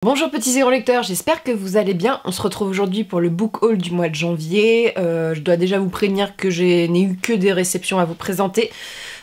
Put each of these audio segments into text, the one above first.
Bonjour petits zéro lecteurs, j'espère que vous allez bien. On se retrouve aujourd'hui pour le book haul du mois de janvier. Je dois déjà vous prévenir que je n'ai eu que des réceptions à vous présenter,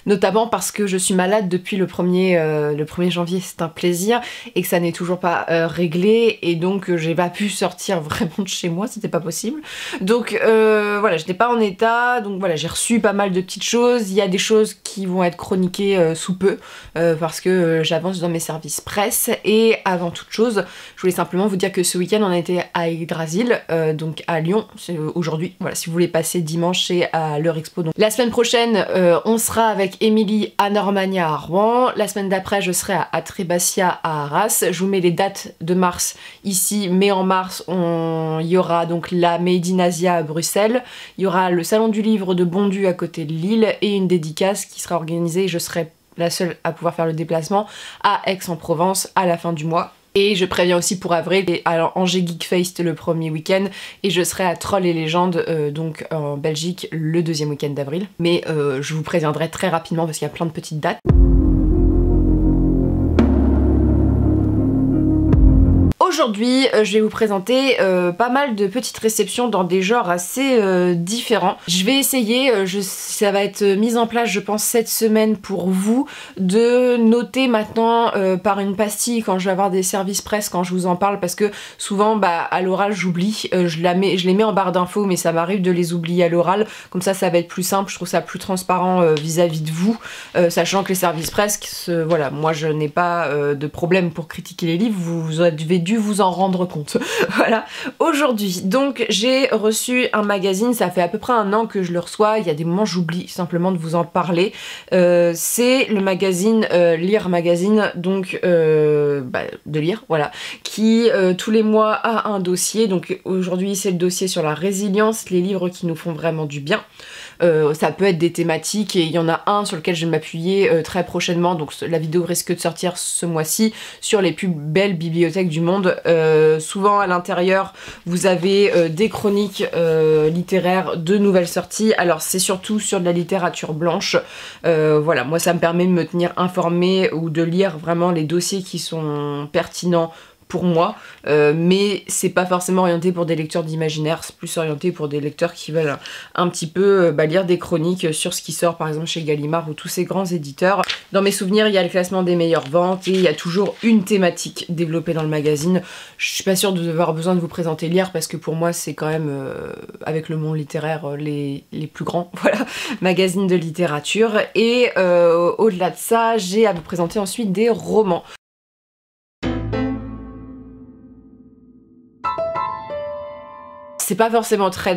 notamment parce que je suis malade depuis le 1er janvier, c'est un plaisir, et que ça n'est toujours pas réglé, et donc j'ai pas pu sortir vraiment de chez moi, c'était pas possible. Donc voilà, je n'étais pas en état, donc voilà, j'ai reçu pas mal de petites choses. Il y a des choses qui vont être chroniquées sous peu, parce que j'avance dans mes services presse, et avant toute chose, je voulais simplement vous dire que ce week-end on a été à Yggdrasil, donc à Lyon, c'est aujourd'hui, voilà, si vous voulez passer dimanche c'est à l'Eurexpo. Donc la semaine prochaine on sera avec Émilie à Normania à Rouen, la semaine d'après je serai à Trébasia à Arras. Je vous mets les dates de mars ici, mais en mars il y aura donc la Made in Asia à Bruxelles, il y aura le salon du livre de Bondu à côté de Lille et une dédicace qui sera organisée, et je serai la seule à pouvoir faire le déplacement, à Aix-en-Provence à la fin du mois. Et je préviens aussi pour avril, alors Angers Geekfest le premier week-end, et je serai à Trolls et Légendes, donc en Belgique, le deuxième week-end d'avril. Mais je vous préviendrai très rapidement parce qu'il y a plein de petites dates. Aujourd'hui, je vais vous présenter pas mal de petites réceptions dans des genres assez différents. Je vais essayer, ça va être mis en place je pense cette semaine pour vous, de noter maintenant par une pastille quand je vais avoir des services presse quand je vous en parle, parce que souvent à l'oral j'oublie, je les mets en barre d'infos mais ça m'arrive de les oublier à l'oral, comme ça ça va être plus simple, je trouve ça plus transparent vis-à-vis de vous, sachant que les services presse, voilà, moi je n'ai pas de problème pour critiquer les livres, vous avez dû vous en rendre compte. Voilà. Aujourd'hui, donc j'ai reçu un magazine, ça fait à peu près un an que je le reçois, il y a des moments j'oublie simplement de vous en parler. C'est le magazine Lire Magazine, donc de lire, voilà, qui tous les mois a un dossier. Donc aujourd'hui c'est le dossier sur la résilience, les livres qui nous font vraiment du bien. Ça peut être des thématiques, et il y en a un sur lequel je vais m'appuyer très prochainement, donc la vidéo risque de sortir ce mois-ci, sur les plus belles bibliothèques du monde. Souvent à l'intérieur vous avez des chroniques littéraires de nouvelles sorties, alors c'est surtout sur de la littérature blanche, voilà, moi ça me permet de me tenir informée ou de lire vraiment les dossiers qui sont pertinents pour moi, mais c'est pas forcément orienté pour des lecteurs d'imaginaire, c'est plus orienté pour des lecteurs qui veulent un petit peu lire des chroniques sur ce qui sort par exemple chez Gallimard ou tous ces grands éditeurs. Dans mes souvenirs il y a le classement des meilleures ventes et il y a toujours une thématique développée dans le magazine. Je suis pas sûre de devoir besoin de vous présenter Lire parce que pour moi c'est quand même avec le monde littéraire les plus grands, voilà, magazines de littérature. Et au-delà de ça j'ai à vous présenter ensuite des romans. C'est pas forcément très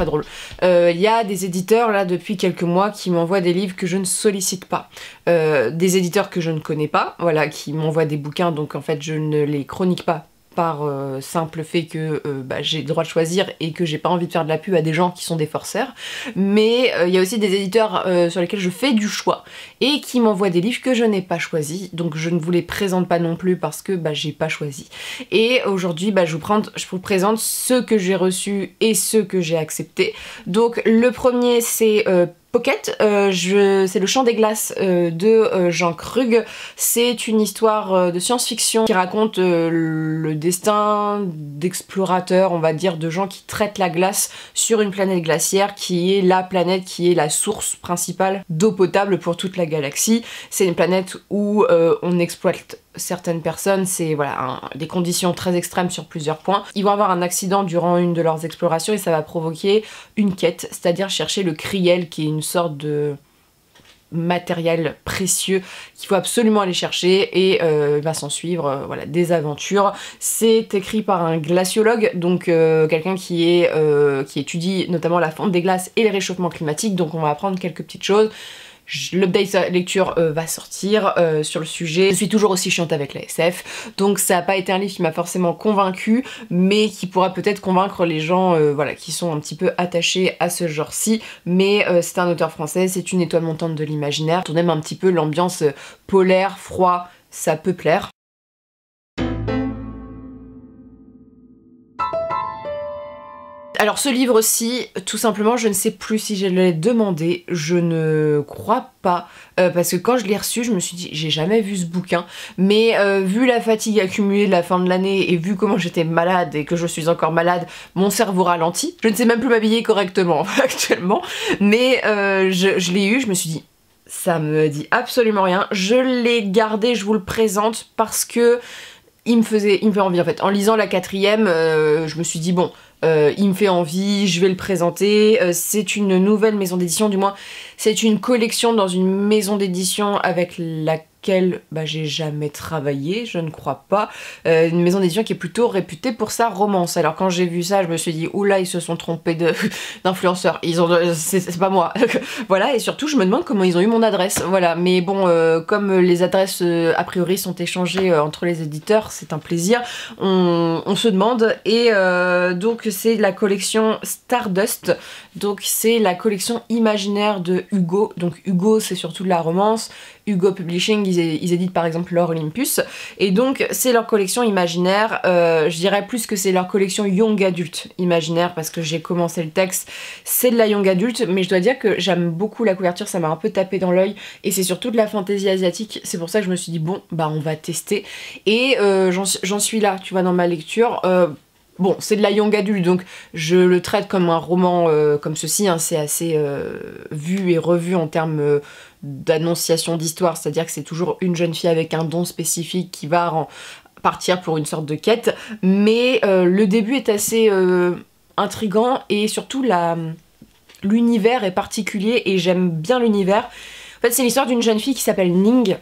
drôle. Il y a des éditeurs là depuis quelques mois qui m'envoient des livres que je ne sollicite pas. Des éditeurs que je ne connais pas, voilà, qui m'envoient des bouquins, donc en fait je ne les chronique pas par simple fait que j'ai le droit de choisir et que j'ai pas envie de faire de la pub à des gens qui sont des forceurs. Mais il y a aussi des éditeurs sur lesquels je fais du choix et qui m'envoient des livres que je n'ai pas choisis, donc je ne vous les présente pas non plus parce que j'ai pas choisi. Et aujourd'hui je vous présente ceux que j'ai reçus et ceux que j'ai acceptés. Donc le premier c'est Pocket, c'est le Chant des glaces de Jean Krug. C'est une histoire de science-fiction qui raconte le destin d'explorateurs, on va dire, de gens qui traitent la glace sur une planète glaciaire qui est la planète qui est la source principale d'eau potable pour toute la galaxie. C'est une planète où on exploite certaines personnes, c'est voilà, des conditions très extrêmes sur plusieurs points. Ils vont avoir un accident durant une de leurs explorations et ça va provoquer une quête, c'est-à-dire chercher le Kriel, qui est une sorte de matériel précieux qu'il faut absolument aller chercher, et va s'en suivre voilà, des aventures. C'est écrit par un glaciologue, donc quelqu'un qui étudie notamment la fonte des glaces et les réchauffements climatiques, donc on va apprendre quelques petites choses. L'update lecture va sortir sur le sujet. Je suis toujours aussi chiante avec la SF, donc ça n'a pas été un livre qui m'a forcément convaincue, mais qui pourra peut-être convaincre les gens voilà, qui sont un petit peu attachés à ce genre-ci. Mais c'est un auteur français, c'est une étoile montante de l'imaginaire. On aime un petit peu l'ambiance polaire, froid, ça peut plaire. Alors ce livre-ci, tout simplement, je ne sais plus si je l'ai demandé, je ne crois pas, parce que quand je l'ai reçu, je me suis dit, j'ai jamais vu ce bouquin, mais vu la fatigue accumulée de la fin de l'année, et vu comment j'étais malade, et que je suis encore malade, mon cerveau ralentit. Je ne sais même plus m'habiller correctement, actuellement, mais je l'ai eu, je me suis dit, ça me dit absolument rien, je l'ai gardé, je vous le présente, parce que il me fait envie en fait. En lisant la 4e, je me suis dit bon, il me fait envie, je vais le présenter. C'est une nouvelle maison d'édition, du moins c'est une collection dans une maison d'édition avec laquelle j'ai jamais travaillé, je ne crois pas. Une maison d'édition qui est plutôt réputée pour sa romance. Alors quand j'ai vu ça, je me suis dit oula, ils se sont trompés d'influenceurs. C'est pas moi. Voilà, et surtout je me demande comment ils ont eu mon adresse. Voilà, mais bon, comme les adresses a priori sont échangées entre les éditeurs, c'est un plaisir. On se demande, et donc c'est la collection Stardust. Donc c'est la collection imaginaire de Hugo. Donc Hugo, c'est surtout de la romance. Hugo Publishing, ils éditent par exemple Lore Olympus, et donc c'est leur collection imaginaire. Je dirais plus que c'est leur collection young adulte imaginaire, parce que j'ai commencé le texte, c'est de la young adulte, mais je dois dire que j'aime beaucoup la couverture, ça m'a un peu tapé dans l'œil, et c'est surtout de la fantaisie asiatique, c'est pour ça que je me suis dit bon, bah on va tester, et j'en suis là, tu vois, dans ma lecture. Bon, c'est de la young adulte, donc je le traite comme un roman comme ceci, hein, c'est assez vu et revu en termes d'annonciation d'histoire, c'est-à-dire que c'est toujours une jeune fille avec un don spécifique qui va partir pour une sorte de quête, mais le début est assez intriguant, et surtout l'univers est particulier, et j'aime bien l'univers. En fait, c'est l'histoire d'une jeune fille qui s'appelle Ning.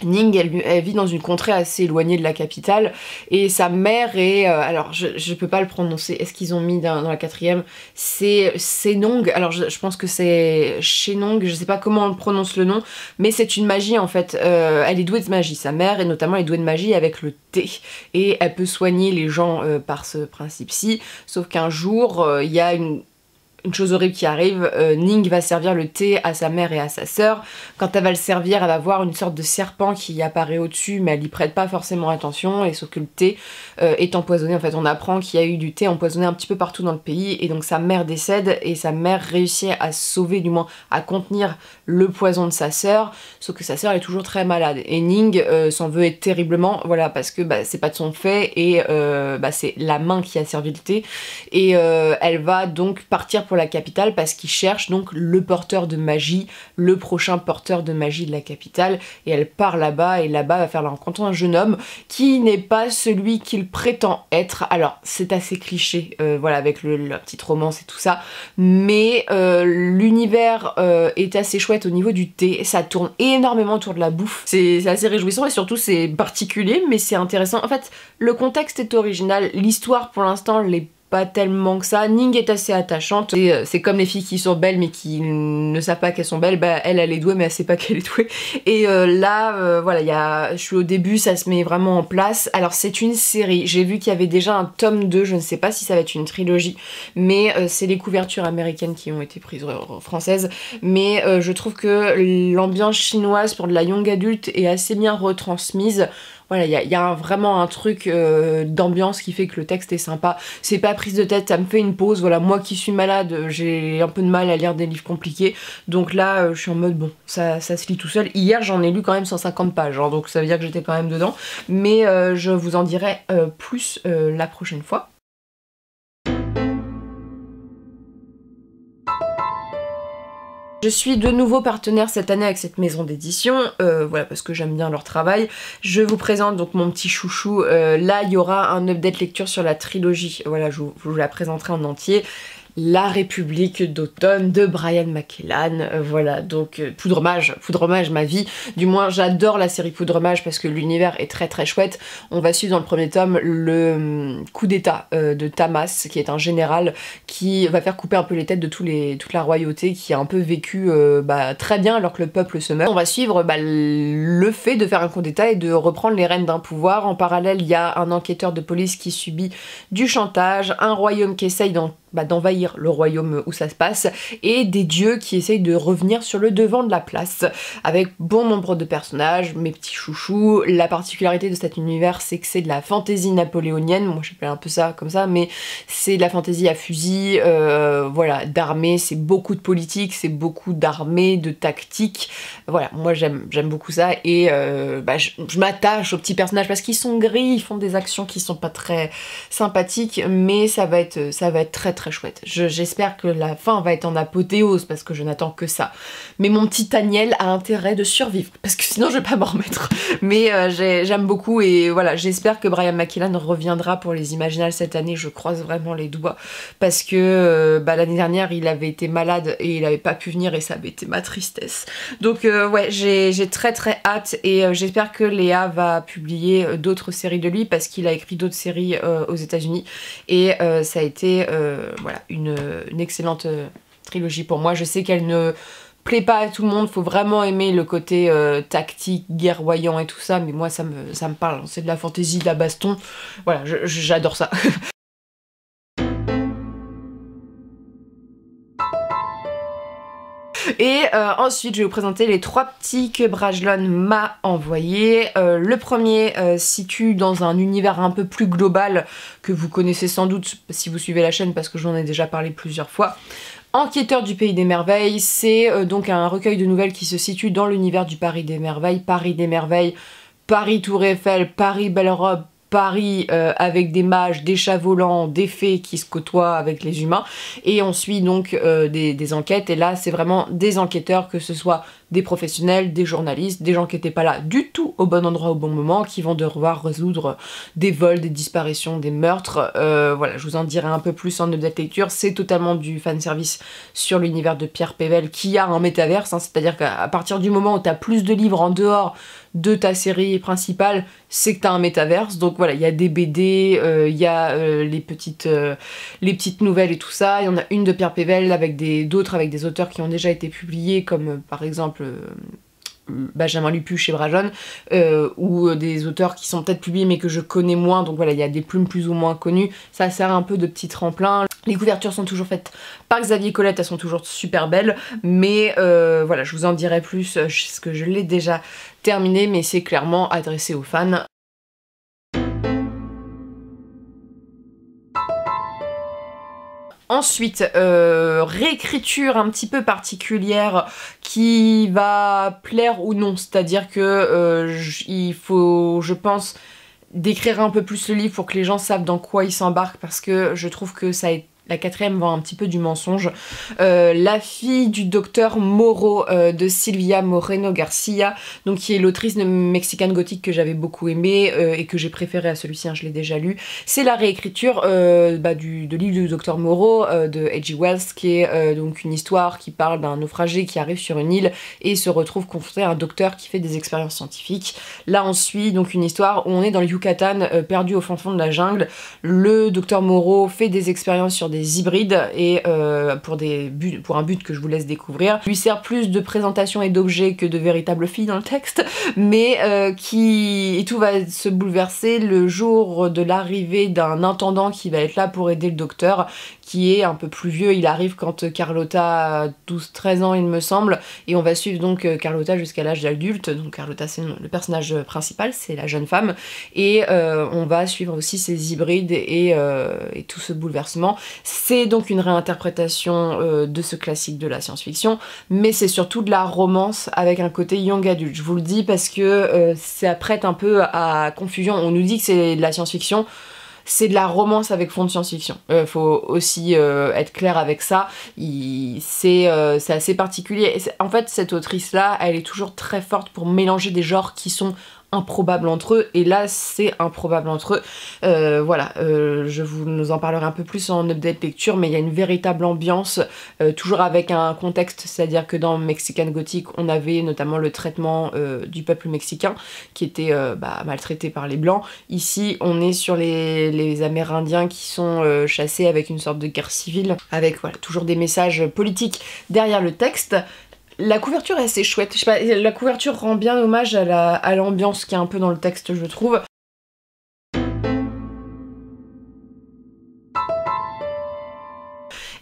Ning, elle vit dans une contrée assez éloignée de la capitale, et sa mère est... alors, je peux pas le prononcer, est-ce qu'ils ont mis dans la 4e? C'est Nong, alors je pense que c'est Shenong, je sais pas comment on prononce le nom, mais c'est une magie en fait. Elle est douée de magie, sa mère, et notamment elle est douée de magie avec le thé, et elle peut soigner les gens par ce principe-ci, sauf qu'un jour, il y a une chose horrible qui arrive, Ning va servir le thé à sa mère et à sa sœur. Quand elle va le servir, elle va voir une sorte de serpent qui apparaît au-dessus, mais elle y prête pas forcément attention, et sauf que le thé est empoisonné. En fait, on apprend qu'il y a eu du thé empoisonné un petit peu partout dans le pays, et donc sa mère décède, et sa mère réussit à sauver, du moins à contenir le poison de sa sœur, sauf que sa sœur est toujours très malade, et Ning s'en veut terriblement, voilà, parce que c'est pas de son fait, et c'est la main qui a servi le thé, et elle va donc partir pour la capitale parce qu'il cherche donc le porteur de magie, le prochain porteur de magie de la capitale, et elle part là-bas, et là-bas va faire la rencontre d'un jeune homme qui n'est pas celui qu'il prétend être. Alors c'est assez cliché, voilà, avec la petite romance et tout ça, mais l'univers est assez chouette au niveau du thé, ça tourne énormément autour de la bouffe, c'est assez réjouissant, et surtout c'est particulier mais c'est intéressant. En fait, le contexte est original, l'histoire pour l'instant l'est pas tellement que ça. Ning est assez attachante, c'est comme les filles qui sont belles mais qui ne savent pas qu'elles sont belles, elle est douée mais elle sait pas qu'elle est douée, et là voilà, je suis au début, ça se met vraiment en place. Alors c'est une série, j'ai vu qu'il y avait déjà un tome 2, je ne sais pas si ça va être une trilogie, mais c'est les couvertures américaines qui ont été prises françaises, mais je trouve que l'ambiance chinoise pour de la young adulte est assez bien retransmise. Voilà, il y a vraiment un truc d'ambiance qui fait que le texte est sympa. C'est pas prise de tête, ça me fait une pause. Voilà, moi qui suis malade, j'ai un peu de mal à lire des livres compliqués. Donc là, je suis en mode, bon, ça se lit tout seul. Hier, j'en ai lu quand même 150 pages, hein, donc ça veut dire que j'étais quand même dedans. Mais je vous en dirai plus la prochaine fois. Je suis de nouveau partenaire cette année avec cette maison d'édition, voilà, parce que j'aime bien leur travail. Je vous présente donc mon petit chouchou. Là, il y aura un update lecture sur la trilogie. Voilà, je vous la présenterai en entier. La République d'automne de Brian McKellan, voilà, donc Poudre-Mage, ma vie, du moins j'adore la série Poudre-Mage parce que l'univers est très très chouette. On va suivre dans le premier tome le coup d'état de Tamas, qui est un général qui va faire couper un peu les têtes de toute la royauté, qui a un peu vécu très bien alors que le peuple se meurt. On va suivre le fait de faire un coup d'état et de reprendre les rênes d'un pouvoir. En parallèle, il y a un enquêteur de police qui subit du chantage, un royaume qui essaye d'envahir le royaume où ça se passe, et des dieux qui essayent de revenir sur le devant de la place, avec bon nombre de personnages, mes petits chouchous. La particularité de cet univers, c'est que c'est de la fantaisie napoléonienne, moi j'appelle un peu ça comme ça, mais c'est de la fantaisie à fusil, voilà, d'armée, c'est beaucoup de politique, c'est beaucoup d'armée, de tactique, voilà, moi j'aime beaucoup ça, et je m'attache aux petits personnages parce qu'ils sont gris, ils font des actions qui sont pas très sympathiques, mais ça va être très très chouette. J'espère que la fin va être en apothéose parce que je n'attends que ça. Mais mon petit Daniel a intérêt de survivre parce que sinon je vais pas m'en remettre. Mais j'aime beaucoup, et voilà, j'espère que Brian McKellan reviendra pour les Imaginales cette année, je croise vraiment les doigts, parce que l'année dernière il avait été malade et il avait pas pu venir et ça avait été ma tristesse. Donc ouais, j'ai très très hâte, et j'espère que Léa va publier d'autres séries de lui parce qu'il a écrit d'autres séries aux États-Unis, et ça a été voilà, une excellente trilogie pour moi. Je sais qu'elle ne plaît pas à tout le monde, faut vraiment aimer le côté tactique, guerroyant et tout ça, mais moi ça me parle, c'est de la fantaisie, de la baston, voilà, j'adore ça. Et ensuite je vais vous présenter les 3 petits que Brajlon m'a envoyés. Le premier situe dans un univers un peu plus global que vous connaissez sans doute si vous suivez la chaîne parce que j'en ai déjà parlé plusieurs fois. Enquêteur du Pays des Merveilles, c'est donc un recueil de nouvelles qui se situe dans l'univers du Paris des Merveilles, Paris Tour Eiffel, Paris Belle Robe, Paris avec des mages, des chats volants, des fées qui se côtoient avec les humains, et on suit donc des enquêtes, et là c'est vraiment des enquêteurs, que ce soit des professionnels, des journalistes, des gens qui n'étaient pas là du tout au bon endroit au bon moment, qui vont devoir résoudre des vols, des disparitions, des meurtres. Voilà, je vous en dirai un peu plus en update lecture. C'est totalement du fanservice sur l'univers de Pierre Pével qui a un métaverse, hein, c'est-à-dire qu'à partir du moment où tu as plus de livres en dehors de ta série principale, c'est que tu as un métaverse. Donc voilà, il y a des BD, il y a les petites nouvelles et tout ça. Il y en a une de Pierre Pével avec d'autres avec des auteurs qui ont déjà été publiés, comme par exemple Benjamin Lupuche et Brajlon, ou des auteurs qui sont peut-être publiés mais que je connais moins, donc voilà, il y a des plumes plus ou moins connues, ça sert un peu de petit tremplin. Les couvertures sont toujours faites par Xavier Colette, elles sont toujours super belles, mais voilà, je vous en dirai plus, parce que je l'ai déjà terminé, mais c'est clairement adressé aux fans. Ensuite, réécriture un petit peu particulière qui va plaire ou non, c'est-à-dire que il faut, je pense, décrire un peu plus le livre pour que les gens savent dans quoi ils s'embarquent, parce que je trouve que la 4e vend un petit peu du mensonge. La fille du docteur Moreau de Silvia Moreno Garcia, donc qui est l'autrice de Mexican Gothic que j'avais beaucoup aimé et que j'ai préféré à celui-ci, hein, je l'ai déjà lu. C'est la réécriture de livre du docteur Moreau de H.G. Wells, qui est donc une histoire qui parle d'un naufragé qui arrive sur une île et se retrouve confronté à un docteur qui fait des expériences scientifiques. Là on suit donc une histoire où on est dans le Yucatan, perdu au fin fond de la jungle. Le docteur Moreau fait des expériences sur des hybrides, et pour un but que je vous laisse découvrir. Il lui sert plus de présentation et d'objets que de véritables filles dans le texte, mais et tout va se bouleverser le jour de l'arrivée d'un intendant qui va être là pour aider le docteur, qui est un peu plus vieux. Il arrive quand Carlotta a 12-13 ans il me semble, et on va suivre donc Carlotta jusqu'à l'âge adulte. Donc Carlotta c'est le personnage principal, c'est la jeune femme, et on va suivre aussi ses hybrides et tout ce bouleversement. C'est donc une réinterprétation de ce classique de la science-fiction, mais c'est surtout de la romance avec un côté young adulte. Je vous le dis parce que ça prête un peu à confusion. On nous dit que c'est de la science-fiction, c'est de la romance avec fond de science-fiction. Faut aussi être clair avec ça. C'est assez particulier. En fait, cette autrice-là, elle est toujours très forte pour mélanger des genres qui sont improbables entre eux, et là c'est improbable entre eux. Voilà, je vous en parlerai un peu plus en update lecture, mais il y a une véritable ambiance, toujours avec un contexte, c'est-à-dire que dans Mexican Gothic on avait notamment le traitement du peuple mexicain qui était maltraité par les blancs. Ici on est sur les Amérindiens qui sont chassés, avec une sorte de guerre civile, avec voilà, toujours des messages politiques derrière le texte. La couverture est assez chouette, je sais pas, la couverture rend bien hommage à l'ambiance qui est un peu dans le texte, je trouve.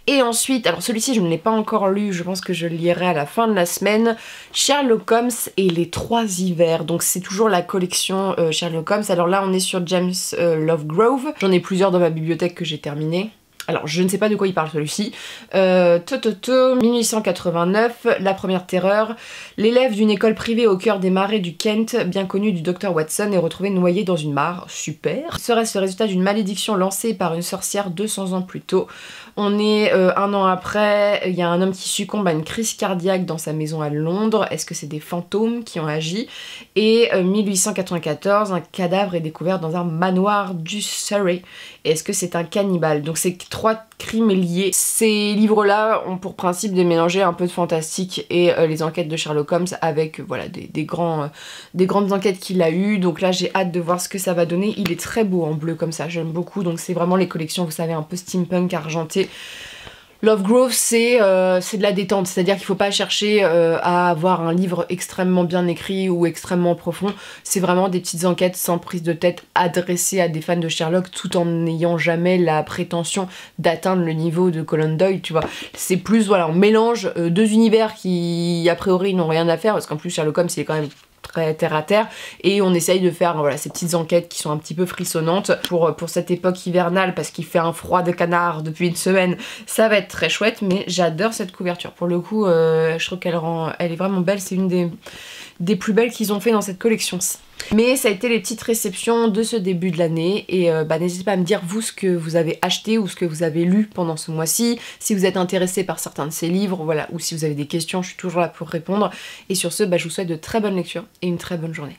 Et ensuite, alors celui-ci je ne l'ai pas encore lu, je pense que je le lirai à la fin de la semaine, Sherlock Holmes et les 3 hivers. Donc c'est toujours la collection Sherlock Holmes. Alors là on est sur James Lovegrove. J'en ai plusieurs dans ma bibliothèque que j'ai terminé. Alors, je ne sais pas de quoi il parle celui-ci. 1889, La Première Terreur. L'élève d'une école privée au cœur des marais du Kent, bien connu du docteur Watson, est retrouvé noyé dans une mare. Super. Serait-ce le résultat d'une malédiction lancée par une sorcière 200 ans plus tôt? On est 1 an après, il y a un homme qui succombe à une crise cardiaque dans sa maison à Londres. Est-ce que c'est des fantômes qui ont agi? Et 1894, un cadavre est découvert dans un manoir du Surrey. Est-ce que c'est un cannibale? Donc c'est 3 crimes liés. Ces livres-là ont pour principe de mélanger un peu de fantastique et les enquêtes de Sherlock Holmes avec voilà, des grandes enquêtes qu'il a eues. Donc là j'ai hâte de voir ce que ça va donner. Il est très beau en bleu comme ça, j'aime beaucoup. Donc c'est vraiment les collections, vous savez, un peu steampunk argenté. Lovegrove, c'est de la détente, c'est-à-dire qu'il faut pas chercher à avoir un livre extrêmement bien écrit ou extrêmement profond. C'est vraiment des petites enquêtes sans prise de tête adressées à des fans de Sherlock tout en n'ayant jamais la prétention d'atteindre le niveau de Conan Doyle, tu vois. C'est plus, voilà, on mélange 2 univers qui a priori n'ont rien à faire, parce qu'en plus Sherlock Holmes il est quand même très terre à terre, et on essaye de faire voilà, ces petites enquêtes qui sont un petit peu frissonnantes pour cette époque hivernale, parce qu'il fait un froid de canard depuis une semaine. Ça va être très chouette, mais j'adore cette couverture. Pour le coup, je trouve elle est vraiment belle. C'est une des plus belles qu'ils ont fait dans cette collection-ci. Mais ça a été les petites réceptions de ce début de l'année, et n'hésitez pas à me dire vous ce que vous avez acheté ou ce que vous avez lu pendant ce mois-ci, si vous êtes intéressé par certains de ces livres, voilà, ou si vous avez des questions, je suis toujours là pour répondre. Et sur ce, je vous souhaite de très bonnes lectures et une très bonne journée.